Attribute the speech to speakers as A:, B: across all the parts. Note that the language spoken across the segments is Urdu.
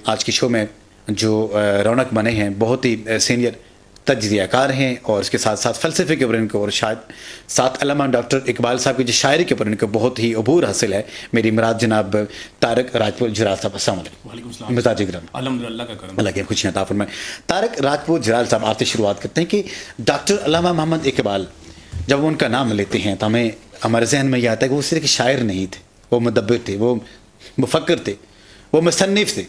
A: آج کے شو میں جو رونق بنے ہیں بہت ہی سینئر تجزیہ کار ہیں اور اس کے ساتھ ساتھ فلسفے کے اوپر ان کو اور شاید ساتھ علامہ ڈاکٹر اقبال صاحب کی جو شاعری کے اوپر ان کو بہت ہی عبور حاصل ہے. میری مراد جناب طارق راجپوت جرال صاحب. السلام علیکم.
B: وعلیکم السلام.
A: مزاج گرم.
B: الحمدللہ کا کرم.
A: اللہ کی خوشیاں عطا فرمائے. طارق راجپوت جرال صاحب آپ سے شروعات کرتے ہیں کہ ڈاکٹر علامہ محمد اقبال جب وہ ان کا نام لیتے ہیں تو ہمیں ہمارے ذہن میں یہ آتا ہے کہ وہ صرف ایک شاعر نہیں تھے, وہ مدبر تھے, وہ مفکر تھے, وہ مصنف تھے,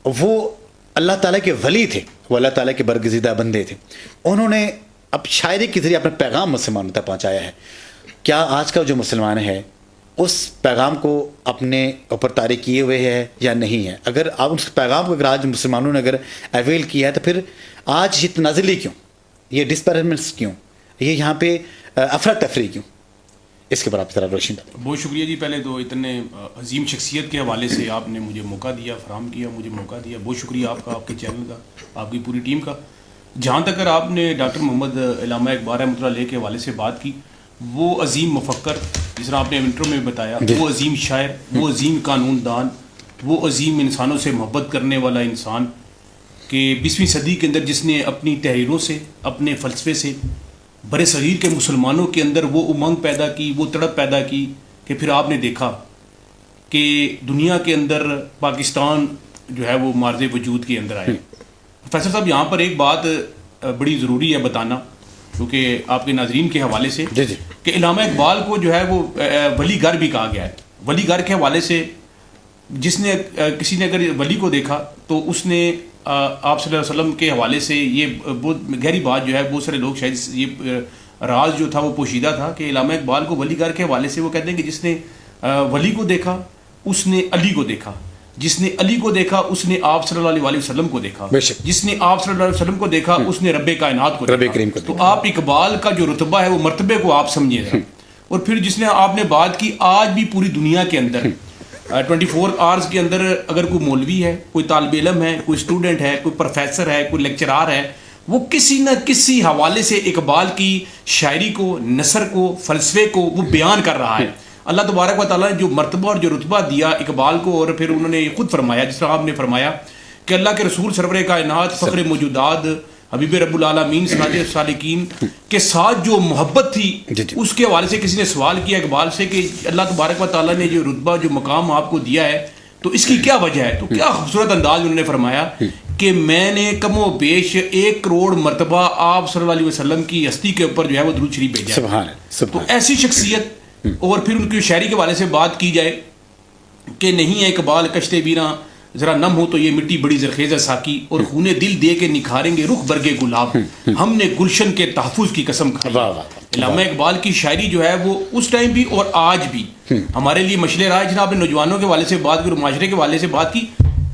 A: وہ اللہ تعالیٰ کے ولی تھے, وہ اللہ تعالیٰ کے برگزیدہ بندے تھے. انہوں نے اب شاعری کے ذریعے اپنا پیغام مسلمانوں تک پہنچایا ہے. کیا آج کا جو مسلمان ہے اس پیغام کو اپنے اوپر طاری کیے ہوئے ہے یا نہیں ہے؟ اگر آپ اس پیغام کو اگر آج مسلمانوں نے اگر اویل کیا ہے تو پھر آج یہ تنازلی کیوں, یہ ڈسپیرمنٹس کیوں, یہ یہاں پہ افراتفری کیوں؟ اس کے بعد آپ ذرا روشن.
B: بہت شکریہ جی. پہلے تو اتنے عظیم شخصیت کے حوالے سے آپ نے مجھے موقع دیا, فراہم کیا, مجھے موقع دیا. بہت شکریہ آپ کا, آپ کے چینل کا, آپ کی پوری ٹیم کا. جہاں تک اگر آپ نے ڈاکٹر محمد علامہ اقبال رحمۃ اللہ علیہ کے حوالے سے بات کی, وہ عظیم مفکر جس طرح آپ نے انٹرو میں بتایا, وہ عظیم شاعر, وہ عظیم قانون دان, وہ عظیم انسانوں سے محبت کرنے والا انسان کہ 20ویں صدی کے اندر جس نے اپنی تحریروں سے, اپنے فلسفے سے بر صغیر کے مسلمانوں کے اندر وہ امنگ پیدا کی, وہ تڑپ پیدا کی کہ پھر آپ نے دیکھا کہ دنیا کے اندر پاکستان جو ہے وہ مارز وجود کے اندر آئے. پروفیسر صاحب یہاں پر ایک بات بڑی ضروری ہے بتانا, کیونکہ آپ کے ناظرین کے حوالے سے, کہ علامہ اقبال کو جو ہے وہ ولی گر بھی کہا گیا ہے. ولی گر کے حوالے سے جس نے کسی نے اگر ولی کو دیکھا تو اس نے آپ صلی اللہ علیہ وسلم کے حوالے سے یہ بہت گہری بات جو ہے, بہت سارے لوگ شاید یہ راز جو تھا وہ پوشیدہ تھا کہ علامہ اقبال کو ولی گر کے حوالے سے وہ کہتے ہیں کہ جس نے ولی کو دیکھا اس نے علی کو دیکھا, جس نے علی کو دیکھا اس نے آپ صلی اللہ علیہ وسلم کو دیکھا, جس نے آپ صلی اللہ علیہ وسلم کو دیکھا اس نے رب کائنات کو دیکھا. تو آپ اقبال کا جو رتبہ ہے وہ مرتبے کو آپ سمجھیے گا. اور پھر جس نے آپ نے بات کی, آج بھی پوری دنیا کے اندر 24 آورز کے اندر اگر کوئی مولوی ہے, کوئی طالب علم ہے, کوئی اسٹوڈنٹ ہے, کوئی پروفیسر ہے, کوئی لیکچرار ہے, وہ کسی نہ کسی حوالے سے اقبال کی شاعری کو, نثر کو, فلسفے کو وہ بیان کر رہا ہے. اللہ تبارک و تعالیٰ نے جو مرتبہ اور جو رتبہ دیا اقبال کو, اور پھر انہوں نے خود فرمایا جس طرح آپ نے فرمایا کہ اللہ کے رسول سرور کائنات فخر موجودات حبیب رب العالمین سراج السالکین کے ساتھ جو محبت تھی, اس کے حوالے سے کسی نے سوال کیا اقبال سے کہ اللہ تبارک و تعالیٰ نے جو رتبہ جو مقام آپ کو دیا ہے تو اس کی کیا وجہ ہے؟ تو کیا خوبصورت انداز انہوں نے فرمایا کہ میں نے کم و بیش 1 کروڑ مرتبہ آپ صلی اللہ علیہ وسلم کی ہستی کے اوپر جو ہے وہ درود شریف بھیجا. تو ایسی شخصیت, اور پھر ان کی شاعری کے حوالے سے بات کی جائے کہ نہیں ہے اقبال کشتے بیراں ذرا نم ہو تو یہ مٹی بڑی زرخیز ساکی, اور خونے دل دے کے نکھاریں گے رخ برگے گلاب, ہم نے گلشن کے تحفظ کی قسم کھائی. علامہ اقبال کی شاعری جو ہے وہ اس ٹائم بھی اور آج بھی ہمارے لیے مشعل راہ. جناب نے نوجوانوں کے حوالے سے بات کی اور معاشرے کے حوالے سے بات کی.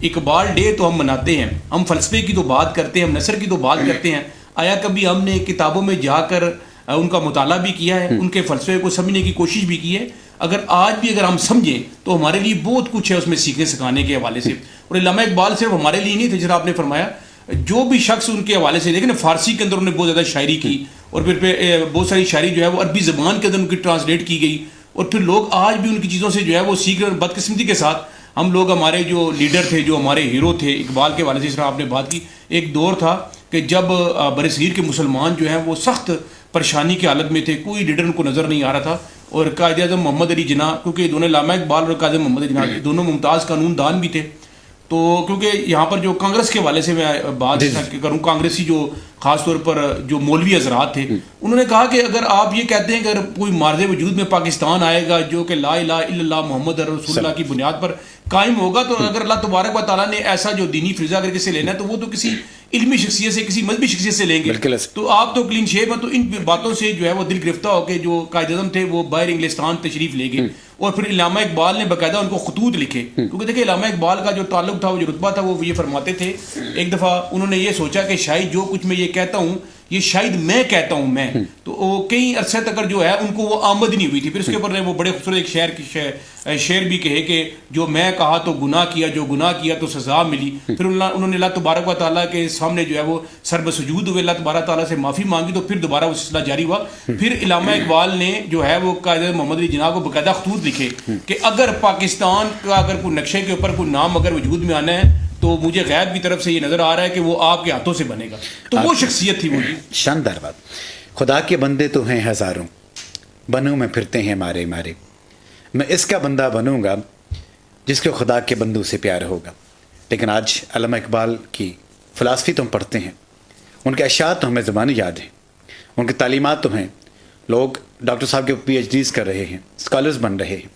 B: اقبال ڈے تو ہم مناتے ہیں, ہم فلسفے کی تو بات کرتے ہیں, ہم نثر کی تو بات کرتے ہیں. آیا کبھی ہم نے کتابوں میں جا کر ان کا مطالعہ بھی کیا ہے, ان کے فلسفے کو سمجھنے کی کوشش بھی کی ہے؟ اگر آج بھی اگر ہم سمجھیں تو ہمارے لیے بہت کچھ ہے اس میں سیکھنے سکھانے کے حوالے سے. اور علامہ اقبال صرف ہمارے لیے نہیں تھے, جس طرح آپ نے فرمایا جو بھی شخص ان کے حوالے سے, لیکن فارسی کے اندر انہوں نے بہت زیادہ شاعری کی, اور پھر بہت ساری شاعری جو ہے وہ عربی زبان کے اندر ان کی ٹرانسلیٹ کی گئی, اور پھر لوگ آج بھی ان کی چیزوں سے جو ہے وہ سیکھ رہے. بدقسمتی کے ساتھ ہم لوگ, ہمارے جو لیڈر تھے, جو ہمارے ہیرو تھے اقبال کے حوالے سے, جس طرح آپ نے بات کی, ایک دور تھا کہ جب بر صغیر کے مسلمان جو ہیں وہ سخت پریشانی کی حالت میں تھے, کوئی لیڈر ان کو نظر نہیں آ رہا تھا, اور قائد اعظم محمد علی جناح, کیونکہ دونوں علامہ اقبال اور قائد اعظم محمد علی جناح دونوں ممتاز قانون دان بھی تھے, تو کیونکہ یہاں پر جو کانگریس کے حوالے سے میں بات کروں, کانگریسی جو خاص طور پر جو مولوی حضرات تھے, انہوں نے کہا کہ اگر آپ یہ کہتے ہیں کہ اگر کوئی مارز وجود میں پاکستان آئے گا جو کہ لا الہ الا اللہ محمد رسول اللہ کی بنیاد پر قائم ہوگا, تو اگر اللہ تبارک و تعالیٰ نے ایسا جو دینی فریضہ اگر کسی سے لینا ہے تو وہ تو کسی علمی شخصیت سے, کسی مذہبی شخصیت سے لیں گے. تو آپ تو کلین شیپ ہیں, تو ان باتوں سے جو ہے وہ دل گرفتہ ہو کے جو قائد اعظم تھے وہ باہر انگلستان تشریف لے گئے, اور پھر علامہ اقبال نے باقاعدہ ان کو خطوط لکھے, کیونکہ دیکھیں علامہ اقبال کا جو تعلق تھا, وہ جو رتبہ تھا, وہ یہ فرماتے تھے. ایک دفعہ انہوں نے یہ سوچا کہ شاید جو کچھ میں یہ کہتا ہوں یہ شاید میں کہتا ہوں میں, تو کئی عرصے تک جو ہے ان کو وہ آمد نہیں ہوئی تھی. پھر اس کے اوپر وہ بڑے خوبصورت ایک شعر بھی کہے کہ جو میں کہا تو گناہ کیا, جو گناہ کیا تو سزا ملی. پھر انہوں نے اللہ تبارک و تعالیٰ کے سامنے جو ہے وہ سر بسجود ہوئے, اللہ تبارک تعالیٰ سے معافی مانگی, تو پھر دوبارہ وہ سلسلہ جاری ہوا. پھر علامہ اقبال نے جو ہے وہ قائد محمد علی جناح کو باقاعدہ خطوط لکھے کہ اگر پاکستان کا اگر کوئی نقشے کے اوپر کوئی نام اگر وجود میں آنا ہے تو مجھے غیب کی طرف سے یہ نظر آ رہا ہے کہ وہ آپ کے ہاتھوں سے بنے گا. تو وہ شخصیت تھی وہ جی.
A: شاندار بات. خدا کے بندے تو ہیں ہزاروں، بنوں میں پھرتے ہیں مارے مارے، میں اس کا بندہ بنوں گا جس کو خدا کے بندوں سے پیار ہوگا. لیکن آج علامہ اقبال کی فلسفی تو ہم پڑھتے ہیں، ان کے اشعار تو ہمیں زبانی یاد ہیں، ان کی تعلیمات تو ہیں، لوگ ڈاکٹر صاحب کے پی ایچ ڈیز کر رہے ہیں، اسکالرز بن رہے ہیں.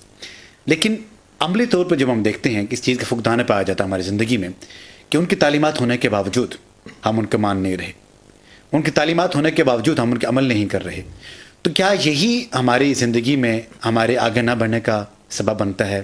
A: لیکن عملی طور پہ جب ہم دیکھتے ہیں کہ اس چیز کا فقدان پایا جاتا ہے ہماری زندگی میں کہ ان کی تعلیمات ہونے کے باوجود ہم ان کو مان نہیں رہے، ان کی تعلیمات ہونے کے باوجود ہم ان کے عمل نہیں کر رہے، تو کیا یہی ہماری زندگی میں ہمارے آگے نہ بڑھنے کا سبب بنتا ہے؟